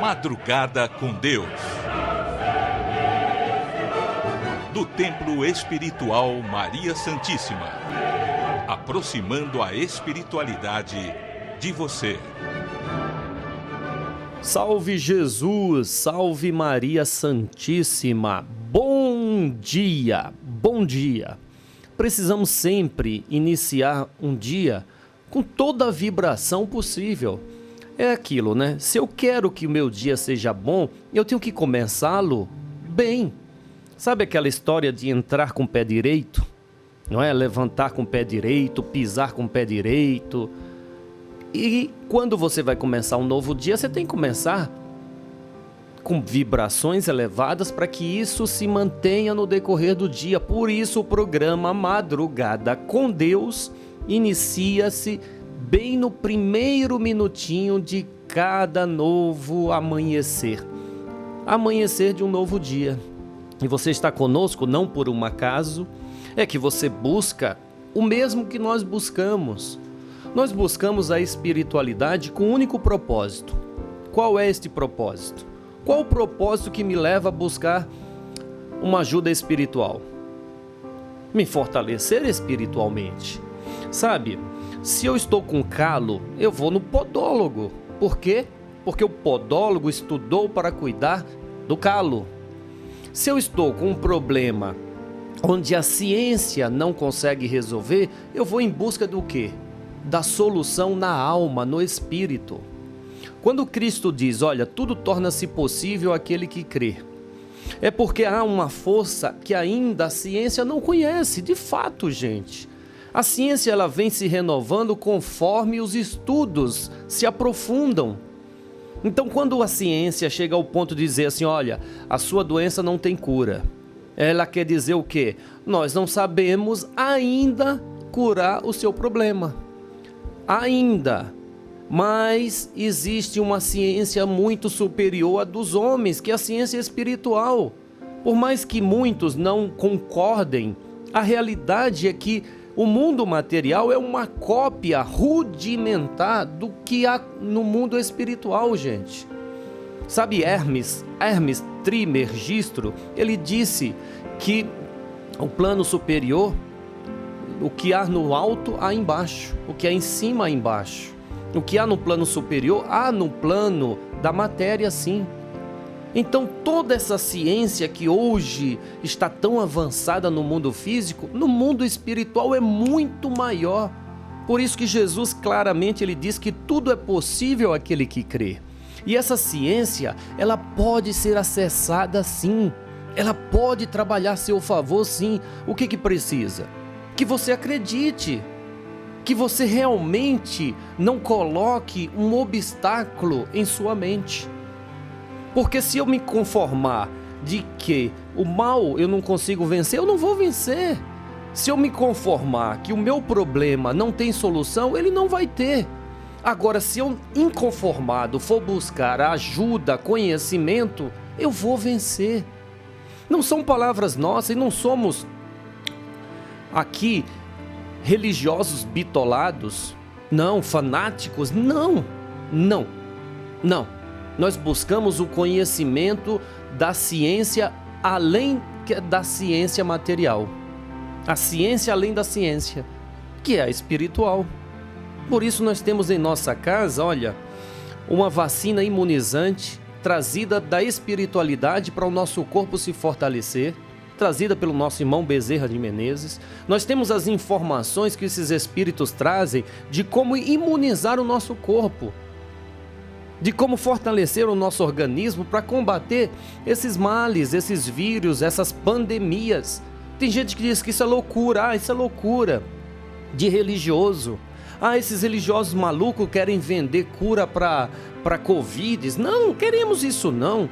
Madrugada com Deus. Do Templo Espiritual Maria Santíssima. Aproximando a espiritualidade de você. Salve Jesus, salve Maria Santíssima. Bom dia, bom dia. Precisamos sempre iniciar um dia com toda a vibração possível. É aquilo, né? Se eu quero que o meu dia seja bom, eu tenho que começá-lo bem. Sabe aquela história de entrar com o pé direito? Não é? Levantar com o pé direito, pisar com o pé direito. E quando você vai começar um novo dia, você tem que começar com vibrações elevadas para que isso se mantenha no decorrer do dia. Por isso o programa Madrugada com Deus inicia-se bem no primeiro minutinho de cada novo amanhecer. Amanhecer de um novo dia. E você está conosco não por um acaso, é que você busca o mesmo que nós buscamos. Nós buscamos a espiritualidade com um único propósito. Qual é este propósito? Qual o propósito que me leva a buscar uma ajuda espiritual? Me fortalecer espiritualmente. Sabe, se eu estou com calo, eu vou no podólogo. Por quê? Porque o podólogo estudou para cuidar do calo. Se eu estou com um problema onde a ciência não consegue resolver, eu vou em busca do quê? Da solução na alma, no espírito. Quando Cristo diz, olha, tudo torna-se possível àquele que crê, é porque há uma força que ainda a ciência não conhece. De fato, gente, a ciência ela vem se renovando conforme os estudos se aprofundam. Então, quando a ciência chega ao ponto de dizer assim, olha, a sua doença não tem cura, ela quer dizer o quê? Nós não sabemos ainda curar o seu problema. Ainda. Mas existe uma ciência muito superior à dos homens, que é a ciência espiritual. Por mais que muitos não concordem, a realidade é que o mundo material é uma cópia rudimentar do que há no mundo espiritual, gente. Sabe Hermes Trismegisto, ele disse que o plano superior, o que há no alto, há embaixo. O que há em cima, há embaixo. O que há no plano superior, há no plano da matéria, sim. Então, toda essa ciência que hoje está tão avançada no mundo físico, no mundo espiritual é muito maior. Por isso que Jesus claramente ele diz que tudo é possível àquele que crê. E essa ciência, ela pode ser acessada sim. Ela pode trabalhar a seu favor sim. O que precisa? Que você acredite. Que você realmente não coloque um obstáculo em sua mente. Porque se eu me conformar de que o mal eu não consigo vencer, eu não vou vencer. Se eu me conformar que o meu problema não tem solução, ele não vai ter. Agora, se eu inconformado for buscar ajuda, conhecimento, eu vou vencer. Não são palavras nossas e não somos aqui religiosos bitolados, não, fanáticos, não. Nós buscamos o conhecimento da ciência além da ciência material. A ciência além da ciência, que é a espiritual. Por isso nós temos em nossa casa, olha, uma vacina imunizante trazida da espiritualidade para o nosso corpo se fortalecer, trazida pelo nosso irmão Bezerra de Menezes. Nós temos as informações que esses espíritos trazem de como imunizar o nosso corpo, de como fortalecer o nosso organismo para combater esses males, esses vírus, essas pandemias. Tem gente que diz que isso é loucura, isso é loucura de religioso. Esses religiosos malucos querem vender cura para Covid. Não queremos isso não.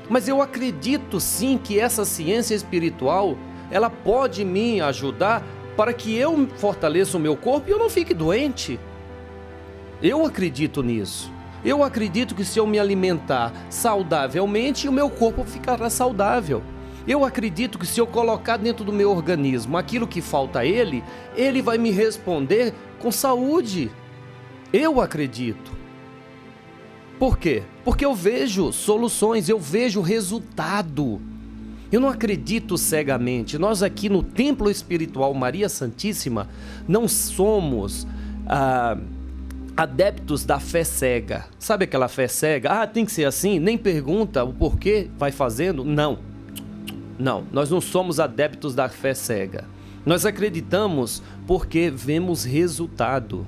Mas eu acredito sim que essa ciência espiritual, ela pode me ajudar para que eu fortaleça o meu corpo e eu não fique doente. Eu acredito nisso. Eu acredito que se eu me alimentar saudavelmente, o meu corpo ficará saudável. Eu acredito que se eu colocar dentro do meu organismo aquilo que falta a ele, ele vai me responder com saúde. Eu acredito. Por quê? Porque eu vejo soluções, eu vejo resultado. Eu não acredito cegamente. Nós aqui no Templo Espiritual Maria Santíssima não somos adeptos da fé cega. Sabe aquela fé cega? Ah, tem que ser assim? Nem pergunta o porquê, vai fazendo? Não, nós não somos adeptos da fé cega. Nós acreditamos porque vemos resultado.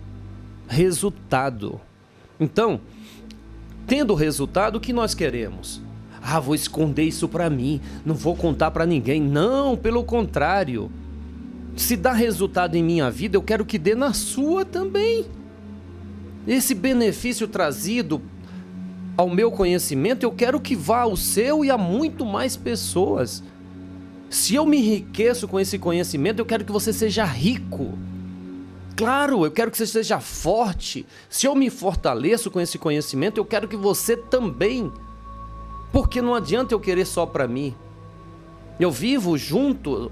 Então, tendo resultado, o que nós queremos? Ah, vou esconder isso para mim, não vou contar para ninguém. Não, pelo contrário. Se dá resultado em minha vida, eu quero que dê na sua também. Esse benefício trazido ao meu conhecimento, eu quero que vá ao seu e a muito mais pessoas. Se eu me enriqueço com esse conhecimento, eu quero que você seja rico. Claro, eu quero que você seja forte. Se eu me fortaleço com esse conhecimento, eu quero que você também. Porque não adianta eu querer só para mim. Eu vivo junto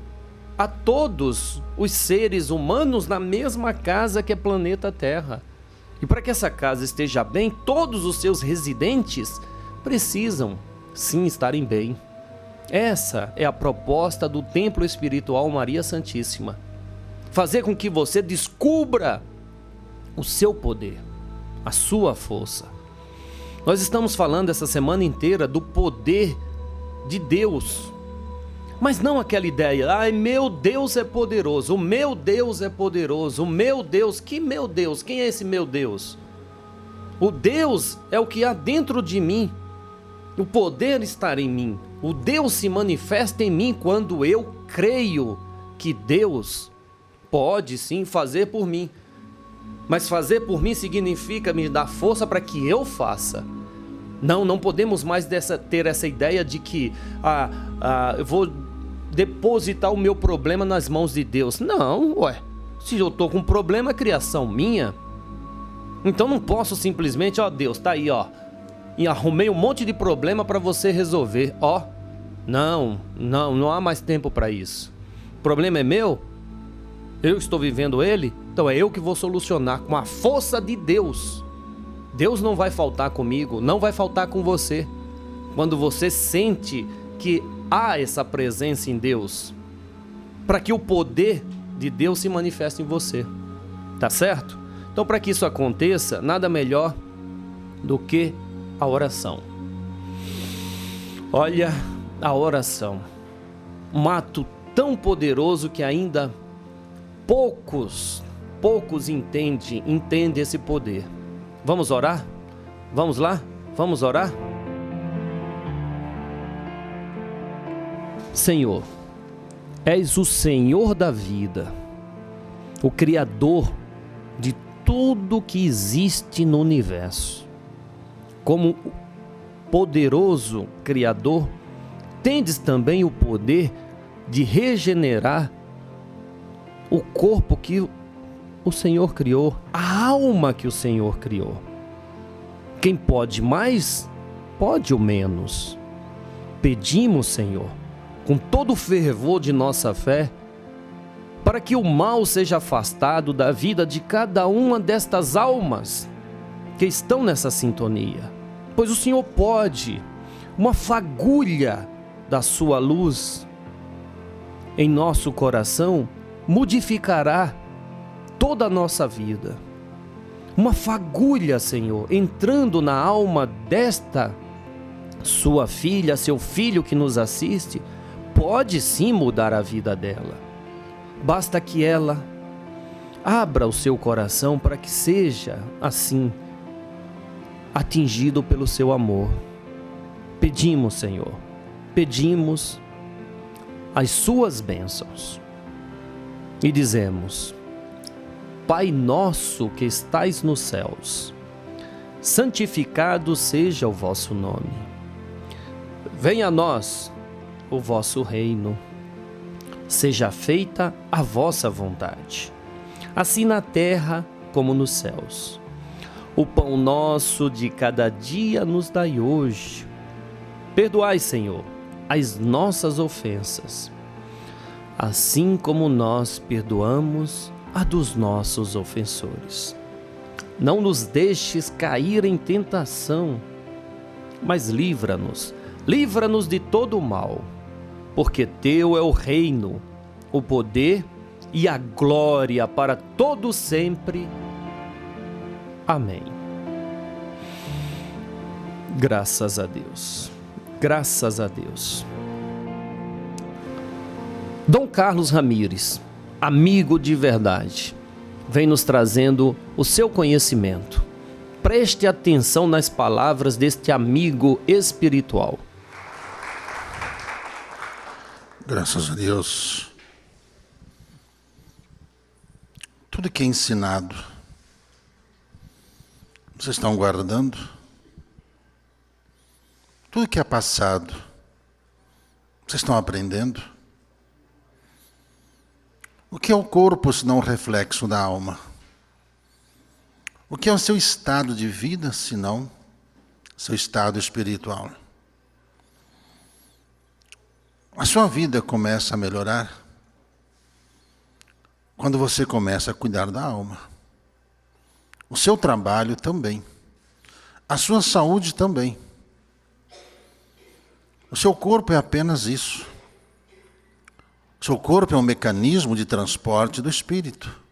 a todos os seres humanos na mesma casa que é planeta Terra. E para que essa casa esteja bem, todos os seus residentes precisam sim estarem bem. Essa é a proposta do Templo Espiritual Maria Santíssima. Fazer com que você descubra o seu poder, a sua força. Nós estamos falando essa semana inteira do poder de Deus. Mas não aquela ideia, ai, meu Deus é poderoso, o meu Deus é poderoso, o meu Deus, que meu Deus? Quem é esse meu Deus? O Deus é o que há dentro de mim. O poder está em mim. O Deus se manifesta em mim quando eu creio que Deus pode sim fazer por mim. Mas fazer por mim significa me dar força para que eu faça. Não podemos mais ter essa ideia de que eu vou depositar o meu problema nas mãos de Deus. Não, se eu estou com um problema, é criação minha. Então não posso simplesmente, Deus, tá aí, e arrumei um monte de problema para você resolver. Não há mais tempo para isso. O problema é meu, eu estou vivendo ele, então é eu que vou solucionar com a força de Deus. Deus não vai faltar comigo, não vai faltar com você. Quando você sente que há essa presença em Deus, para que o poder de Deus se manifeste em você, tá certo? Então, para que isso aconteça, nada melhor do que a oração. Olha, a oração, um ato tão poderoso que ainda poucos entendem esse poder. Vamos orar? Vamos lá? Vamos orar? Senhor, és o Senhor da vida, o Criador de tudo que existe no universo. Como poderoso Criador, tendes também o poder de regenerar o corpo que o Senhor criou, a alma que o Senhor criou. Quem pode mais, pode o menos. Pedimos, Senhor, com todo o fervor de nossa fé, para que o mal seja afastado da vida de cada uma destas almas que estão nessa sintonia. Pois o Senhor pode, uma fagulha da sua luz em nosso coração modificará toda a nossa vida. Uma fagulha, Senhor, entrando na alma desta sua filha, seu filho que nos assiste, pode sim mudar a vida dela. Basta que ela abra o seu coração para que seja assim atingido pelo seu amor. Pedimos, Senhor, pedimos as suas bênçãos e dizemos: Pai nosso que estais nos céus, santificado seja o vosso nome. Venha a nós o vosso reino. Seja feita a vossa vontade, assim na terra como nos céus. O pão nosso de cada dia nos dai hoje. Perdoai, Senhor, as nossas ofensas, assim como nós perdoamos a dos nossos ofensores. Não nos deixes cair em tentação, mas livra-nos de todo o mal, porque teu é o reino, o poder e a glória para todo sempre. Amém. Graças a Deus. Graças a Deus. Dom Carlos Ramires, amigo de verdade, vem nos trazendo o seu conhecimento. Preste atenção nas palavras deste amigo espiritual. Graças a Deus. Tudo que é ensinado, vocês estão guardando? Tudo que é passado, vocês estão aprendendo? O que é o corpo senão o reflexo da alma? O que é o seu estado de vida senão seu estado espiritual? A sua vida começa a melhorar quando você começa a cuidar da alma. O seu trabalho também. A sua saúde também. O seu corpo é apenas isso. O seu corpo é um mecanismo de transporte do espírito.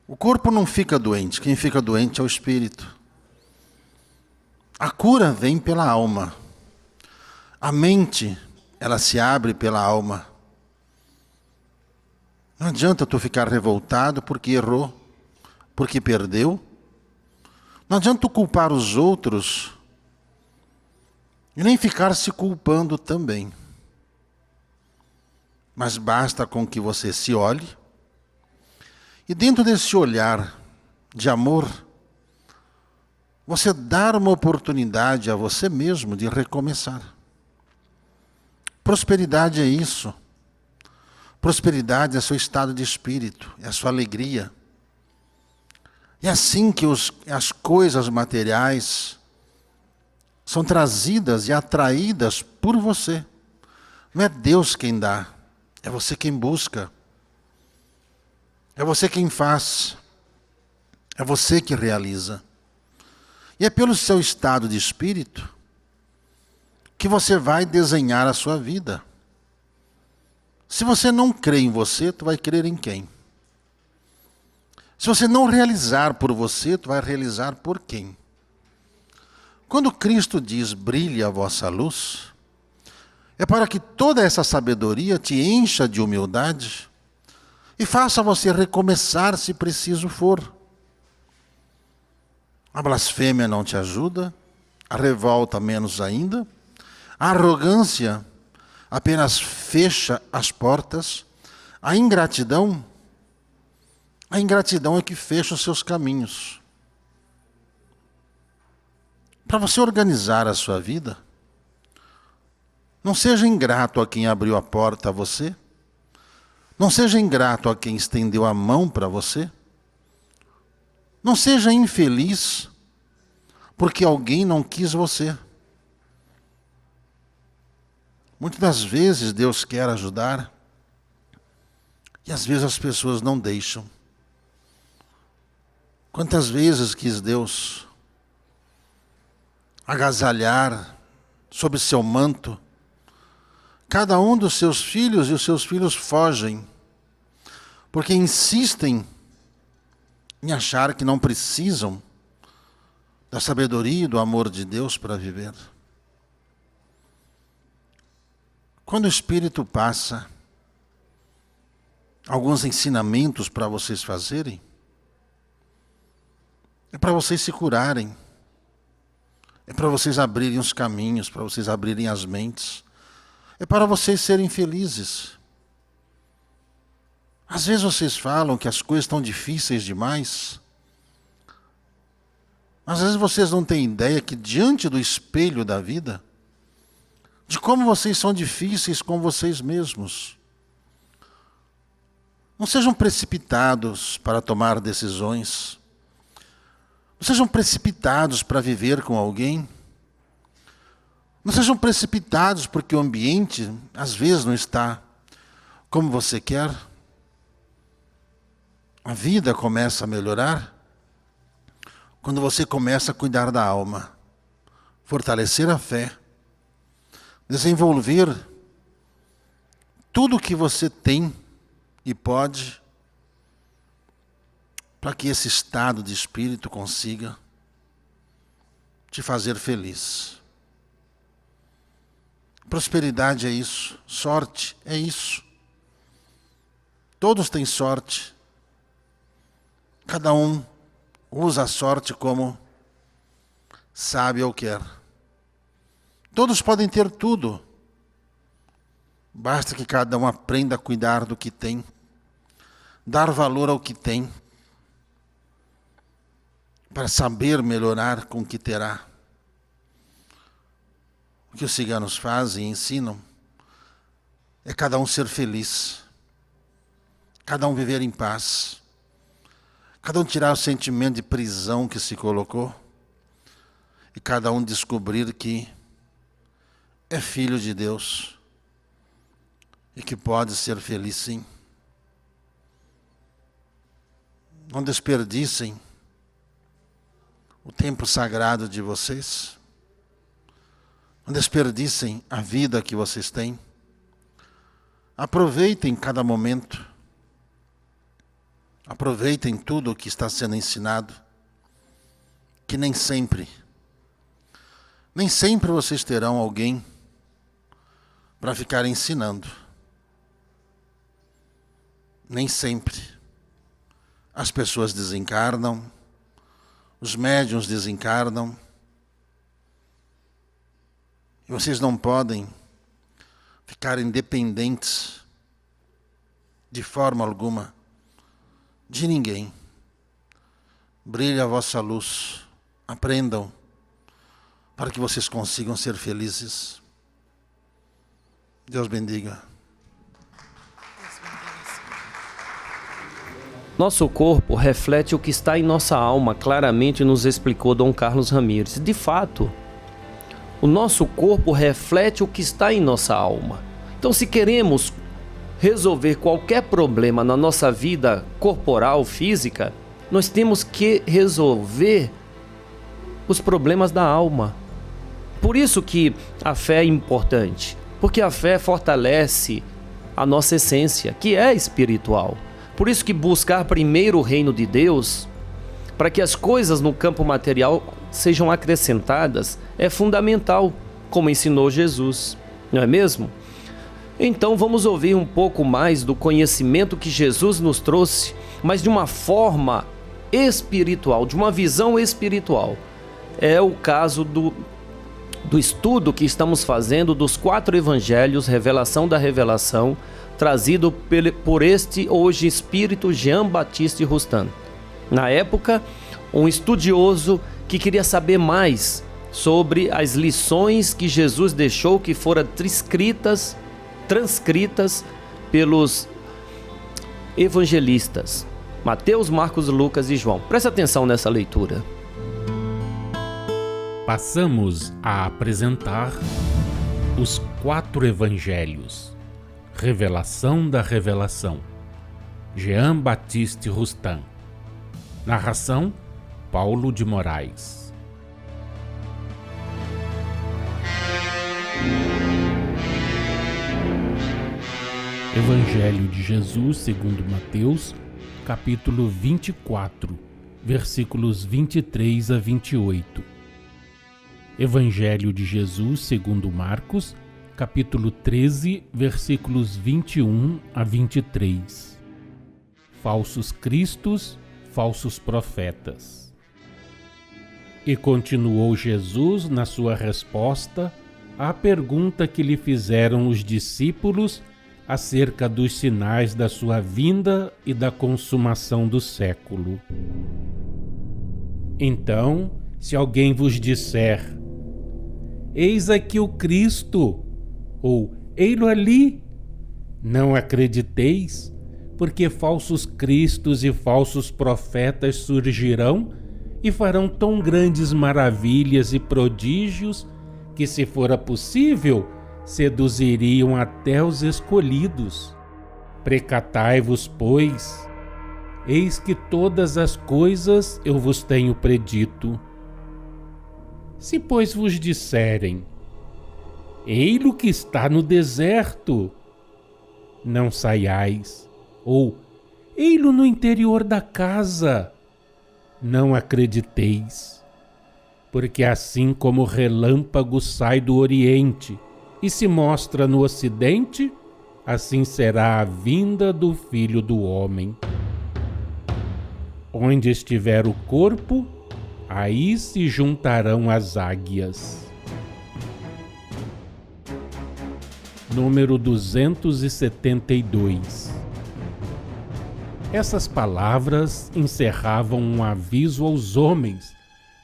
O corpo não fica doente, quem fica doente é o espírito. A cura vem pela alma. A mente, ela se abre pela alma. Não adianta tu ficar revoltado porque errou, porque perdeu. Não adianta tu culpar os outros e nem ficar se culpando também. Mas basta com que você se olhe e dentro desse olhar de amor, você dar uma oportunidade a você mesmo de recomeçar. Prosperidade é isso. Prosperidade é seu estado de espírito, é a sua alegria. É assim que as coisas materiais são trazidas e atraídas por você. Não é Deus quem dá, é você quem busca. É você quem faz. É você que realiza. E é pelo seu estado de espírito que você vai desenhar a sua vida. Se você não crê em você, tu vai crer em quem? Se você não realizar por você, tu vai realizar por quem? Quando Cristo diz, brilhe a vossa luz, é para que toda essa sabedoria te encha de humildade e faça você recomeçar se preciso for. A blasfêmia não te ajuda, a revolta menos ainda, a arrogância apenas fecha as portas, a ingratidão é que fecha os seus caminhos. Para você organizar a sua vida, não seja ingrato a quem abriu a porta a você, não seja ingrato a quem estendeu a mão para você, não seja infeliz porque alguém não quis você. Muitas das vezes Deus quer ajudar e às vezes as pessoas não deixam. Quantas vezes quis Deus agasalhar sob seu manto cada um dos seus filhos e os seus filhos fogem porque insistem em achar que não precisam da sabedoria e do amor de Deus para viver. Quando o Espírito passa alguns ensinamentos para vocês fazerem, é para vocês se curarem, é para vocês abrirem os caminhos, para vocês abrirem as mentes, é para vocês serem felizes. Às vezes vocês falam que as coisas estão difíceis demais, mas às vezes vocês não têm ideia que diante do espelho da vida, de como vocês são difíceis com vocês mesmos. Não sejam precipitados para tomar decisões. Não sejam precipitados para viver com alguém. Não sejam precipitados porque o ambiente, às vezes, não está como você quer. A vida começa a melhorar quando você começa a cuidar da alma. fortalecer a fé, desenvolver tudo o que você tem e pode para que esse estado de espírito consiga te fazer feliz. Prosperidade é isso, sorte é isso. Todos têm sorte. Cada um usa a sorte como sabe ou quer. Todos podem ter tudo. Basta que cada um aprenda a cuidar do que tem, dar valor ao que tem, para saber melhorar com o que terá. O que os ciganos fazem e ensinam é cada um ser feliz, cada um viver em paz, cada um tirar o sentimento de prisão que se colocou e cada um descobrir que é filho de Deus e que pode ser feliz sim. Não desperdicem o tempo sagrado de vocês. Não desperdicem a vida que vocês têm. Aproveitem cada momento. Aproveitem tudo o que está sendo ensinado. Que nem sempre vocês terão alguém para ficar ensinando. Nem sempre. As pessoas desencarnam. Os médiuns desencarnam. E vocês não podem ficar independentes de forma alguma de ninguém. Brilhe a vossa luz. Aprendam para que vocês consigam ser felizes. Deus bendiga. Nosso corpo reflete o que está em nossa alma, claramente nos explicou Dom Carlos Ramires. De fato, o nosso corpo reflete o que está em nossa alma. Então, se queremos resolver qualquer problema na nossa vida corporal, física, nós temos que resolver os problemas da alma. Por isso que a fé é importante, porque a fé fortalece a nossa essência, que é espiritual. Por isso que buscar primeiro o reino de Deus, para que as coisas no campo material sejam acrescentadas, é fundamental, como ensinou Jesus, não é mesmo? Então vamos ouvir um pouco mais do conhecimento que Jesus nos trouxe, mas de uma forma espiritual, de uma visão espiritual. É o caso do estudo que estamos fazendo dos 4 evangelhos, Revelação da Revelação, trazido por este hoje espírito Jean Baptiste Rustin. Na época, um estudioso que queria saber mais sobre as lições que Jesus deixou, que foram transcritas pelos evangelistas Mateus, Marcos, Lucas e João. Presta atenção nessa leitura. Passamos a apresentar os 4 evangelhos. Revelação da Revelação, Jean Baptiste Rustin. Narração, Paulo de Moraes. Evangelho de Jesus segundo Mateus, capítulo 24, versículos 23 a 28. Evangelho de Jesus segundo Marcos, capítulo 13, versículos 21 a 23. Falsos cristos, falsos profetas. E continuou Jesus na sua resposta à pergunta que lhe fizeram os discípulos acerca dos sinais da sua vinda e da consumação do século. Então, se alguém vos disser: eis aqui o Cristo, ou ei-lo ali, não acrediteis, porque falsos cristos e falsos profetas surgirão e farão tão grandes maravilhas e prodígios que, se fora possível, seduziriam até os escolhidos. Precatai-vos, pois, eis que todas as coisas eu vos tenho predito. Se, pois, vos disserem: ei-lo que está no deserto, não saiais, ou ei-lo no interior da casa, não acrediteis, porque assim como o relâmpago sai do oriente e se mostra no ocidente, assim será a vinda do Filho do Homem. Onde estiver o corpo, aí se juntarão as águias. Número 272. Essas palavras encerravam um aviso aos homens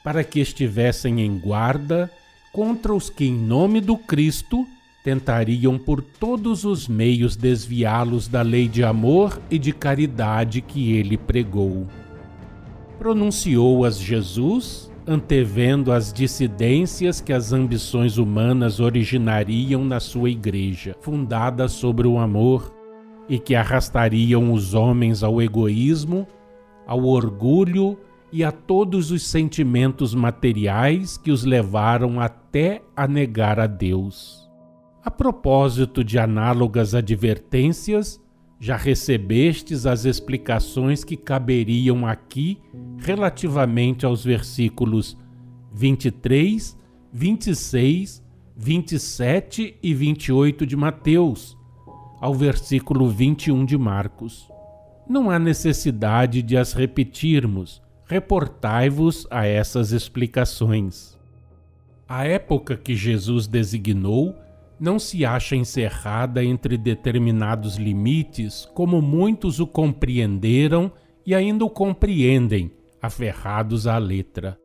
para que estivessem em guarda contra os que, em nome do Cristo, tentariam por todos os meios desviá-los da lei de amor e de caridade que ele pregou. Pronunciou-as Jesus, antevendo as dissidências que as ambições humanas originariam na sua igreja, fundada sobre o amor, e que arrastariam os homens ao egoísmo, ao orgulho e a todos os sentimentos materiais que os levaram até a negar a Deus. A propósito de análogas advertências, já recebestes as explicações que caberiam aqui relativamente aos versículos 23, 26, 27 e 28 de Mateus, ao versículo 21 de Marcos. Não há necessidade de as repetirmos, reportai-vos a essas explicações. A época que Jesus designou não se acha encerrada entre determinados limites, como muitos o compreenderam e ainda o compreendem, aferrados à letra.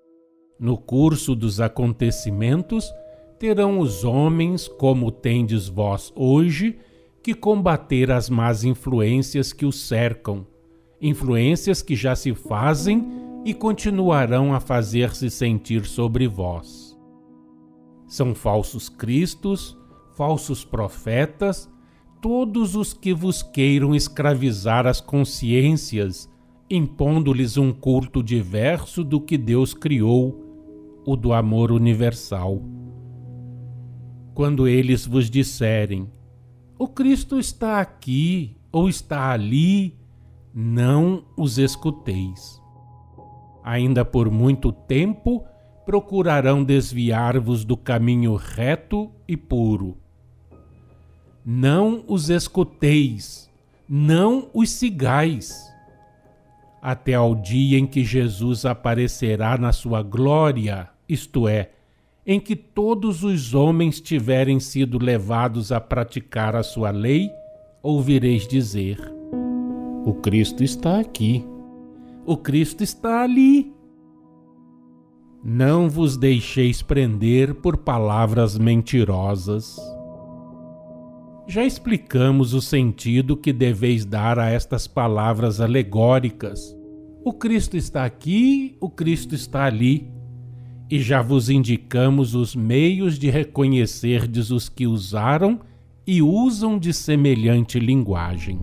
No curso dos acontecimentos, terão os homens, como tendes vós hoje, que combater as más influências que os cercam, influências que já se fazem e continuarão a fazer-se sentir sobre vós. São falsos cristos, falsos profetas, todos os que vos queiram escravizar as consciências, impondo-lhes um culto diverso do que Deus criou, o do amor universal. Quando eles vos disserem: o Cristo está aqui ou está ali, não os escuteis. Ainda por muito tempo procurarão desviar-vos do caminho reto e puro. Não os escuteis, não os sigais, até ao dia em que Jesus aparecerá na sua glória, isto é, em que todos os homens tiverem sido levados a praticar a sua lei, ouvireis dizer: o Cristo está aqui, o Cristo está ali. Não vos deixeis prender por palavras mentirosas. Já explicamos o sentido que deveis dar a estas palavras alegóricas. O Cristo está aqui, o Cristo está ali. E já vos indicamos os meios de reconhecerdes os que usaram e usam de semelhante linguagem.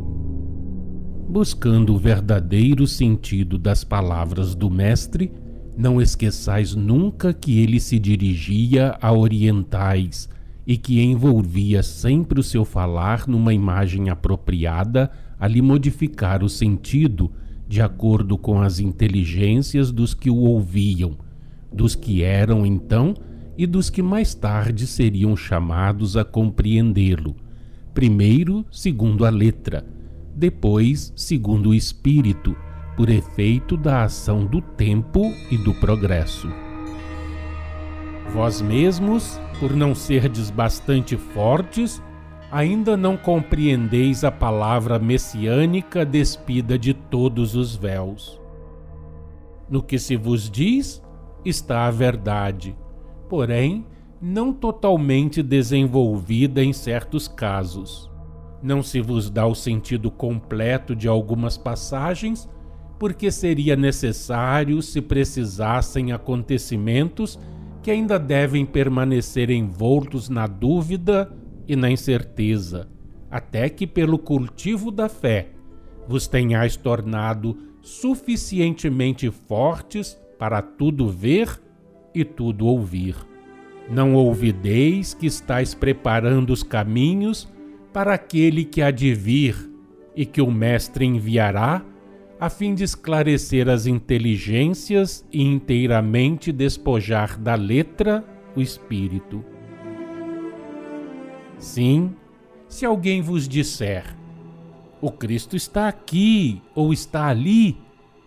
Buscando o verdadeiro sentido das palavras do Mestre, não esqueçais nunca que ele se dirigia a orientais e que envolvia sempre o seu falar numa imagem apropriada a lhe modificar o sentido de acordo com as inteligências dos que o ouviam, dos que eram então e dos que mais tarde seriam chamados a compreendê-lo, primeiro segundo a letra, depois segundo o espírito, por efeito da ação do tempo e do progresso. Vós mesmos, por não serdes bastante fortes, ainda não compreendeis a palavra messiânica despida de todos os véus. No que se vos diz, está a verdade, porém, não totalmente desenvolvida em certos casos. Não se vos dá o sentido completo de algumas passagens, porque seria necessário se precisassem acontecimentos que ainda devem permanecer envoltos na dúvida e na incerteza, até que pelo cultivo da fé vos tenhais tornado suficientemente fortes para tudo ver e tudo ouvir. Não ouvideis que estáis preparando os caminhos para aquele que há de vir e que o Mestre enviará, a fim de esclarecer as inteligências e inteiramente despojar da letra o espírito. Sim, se alguém vos disser: o Cristo está aqui ou está ali,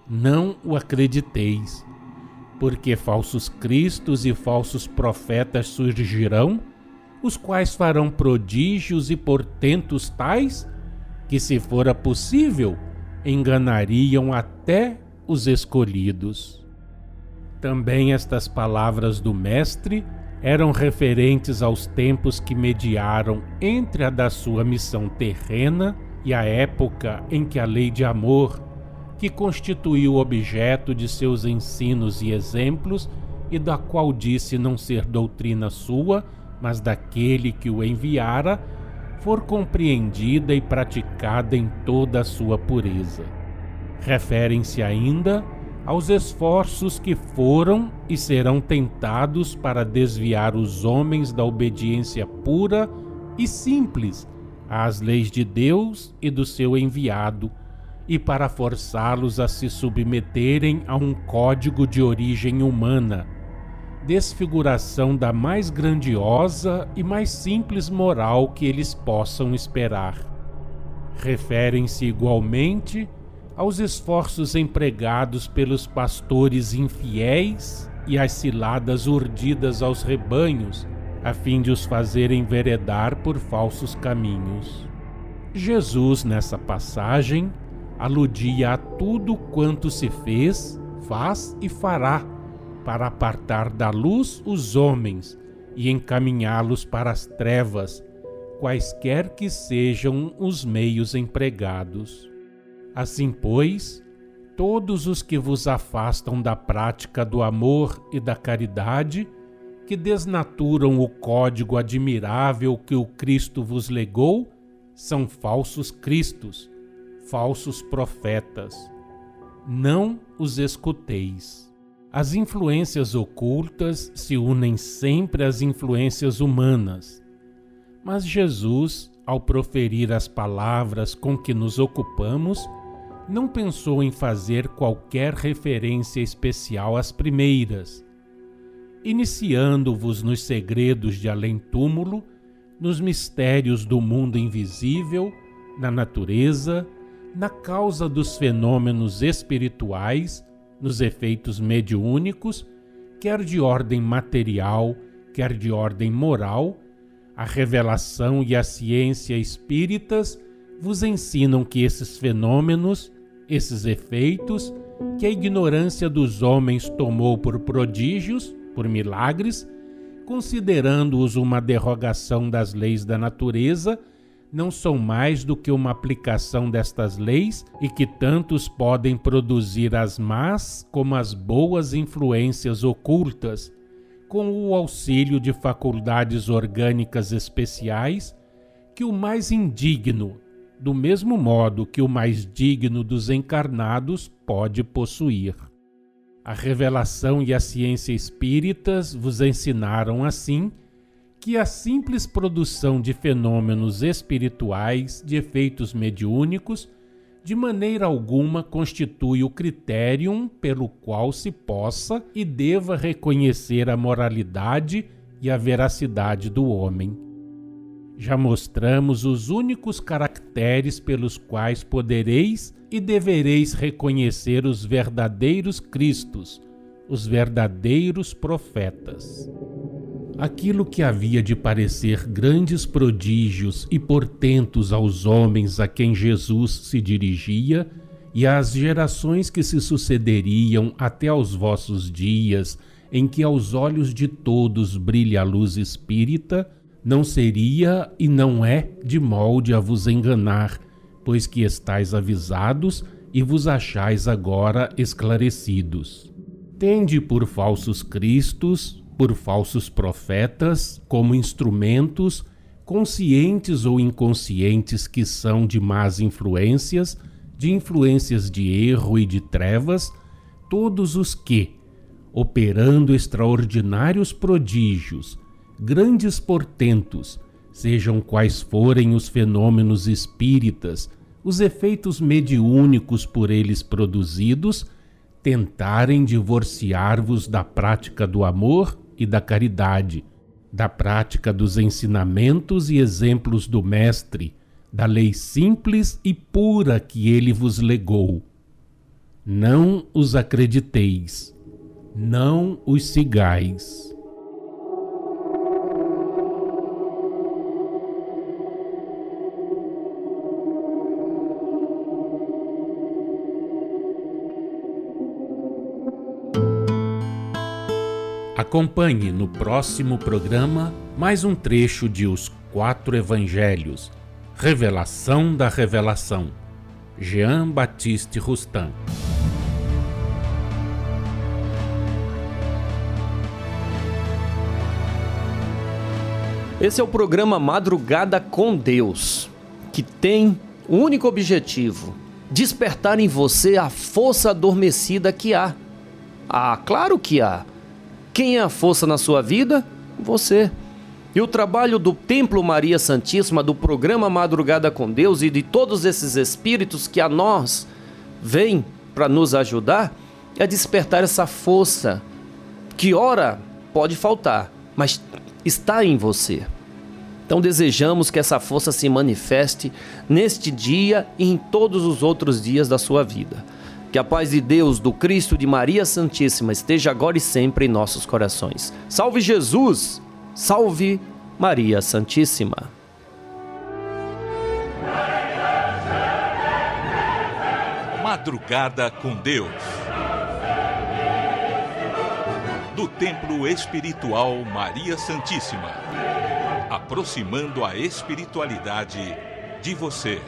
não o acrediteis, porque falsos cristos e falsos profetas surgirão, os quais farão prodígios e portentos tais que, se fora possível, enganariam até os escolhidos. Também estas palavras do Mestre eram referentes aos tempos que mediaram entre a da sua missão terrena e a época em que a lei de amor, que constituiu o objeto de seus ensinos e exemplos, e da qual disse não ser doutrina sua, mas daquele que o enviara, for compreendida e praticada em toda a sua pureza. Referem-se ainda aos esforços que foram e serão tentados para desviar os homens da obediência pura e simples às leis de Deus e do seu enviado, e para forçá-los a se submeterem a um código de origem humana, desfiguração da mais grandiosa e mais simples moral que eles possam esperar. Referem-se igualmente aos esforços empregados pelos pastores infiéis e às ciladas urdidas aos rebanhos, a fim de os fazerem enveredar por falsos caminhos. Jesus, nessa passagem, aludia a tudo quanto se fez, faz e fará para apartar da luz os homens e encaminhá-los para as trevas, quaisquer que sejam os meios empregados. Assim, pois, todos os que vos afastam da prática do amor e da caridade, que desnaturam o código admirável que o Cristo vos legou, são falsos cristos, falsos profetas. Não os escuteis. As influências ocultas se unem sempre às influências humanas. Mas Jesus, ao proferir as palavras com que nos ocupamos, não pensou em fazer qualquer referência especial às primeiras. Iniciando-vos nos segredos de além-túmulo, nos mistérios do mundo invisível, na natureza, na causa dos fenômenos espirituais, nos efeitos mediúnicos, quer de ordem material, quer de ordem moral, a revelação e a ciência espíritas vos ensinam que esses fenômenos, esses efeitos, que a ignorância dos homens tomou por prodígios, por milagres, considerando-os uma derrogação das leis da natureza, não são mais do que uma aplicação destas leis e que tantos podem produzir as más como as boas influências ocultas, com o auxílio de faculdades orgânicas especiais, que o mais indigno, do mesmo modo que o mais digno dos encarnados, pode possuir. A revelação e a ciência espíritas vos ensinaram assim que a simples produção de fenômenos espirituais, de efeitos mediúnicos, de maneira alguma constitui o criterium pelo qual se possa e deva reconhecer a moralidade e a veracidade do homem. Já mostramos os únicos caracteres pelos quais podereis e devereis reconhecer os verdadeiros Cristos, os verdadeiros profetas. Aquilo que havia de parecer grandes prodígios e portentos aos homens a quem Jesus se dirigia e às gerações que se sucederiam até aos vossos dias, em que aos olhos de todos brilha a luz espírita, não seria e não é de molde a vos enganar, pois que estáis avisados e vos achais agora esclarecidos. Tende por falsos cristos, por falsos profetas, como instrumentos, conscientes ou inconscientes, que são de más influências, de influências de erro e de trevas, todos os que, operando extraordinários prodígios, grandes portentos, sejam quais forem os fenômenos espíritas, os efeitos mediúnicos por eles produzidos, tentarem divorciar-vos da prática do amor e da caridade, da prática dos ensinamentos e exemplos do Mestre, da lei simples e pura que ele vos legou. Não os acrediteis, não os sigais. Acompanhe no próximo programa mais um trecho de Os Quatro Evangelhos, Revelação da Revelação, Jean Baptiste Rustin. Esse é o programa Madrugada com Deus, que tem o único objetivo: despertar em você a força adormecida que há. Ah, claro que há. Quem é a força na sua vida? Você. E o trabalho do Templo Maria Santíssima, do programa Madrugada com Deus e de todos esses espíritos que a nós vêm para nos ajudar é despertar essa força que ora pode faltar, mas está em você. Então desejamos que essa força se manifeste neste dia e em todos os outros dias da sua vida. Que a paz de Deus, do Cristo, de Maria Santíssima esteja agora e sempre em nossos corações. Salve Jesus! Salve Maria Santíssima! Madrugada com Deus. Do Templo Espiritual Maria Santíssima. Aproximando a espiritualidade de você.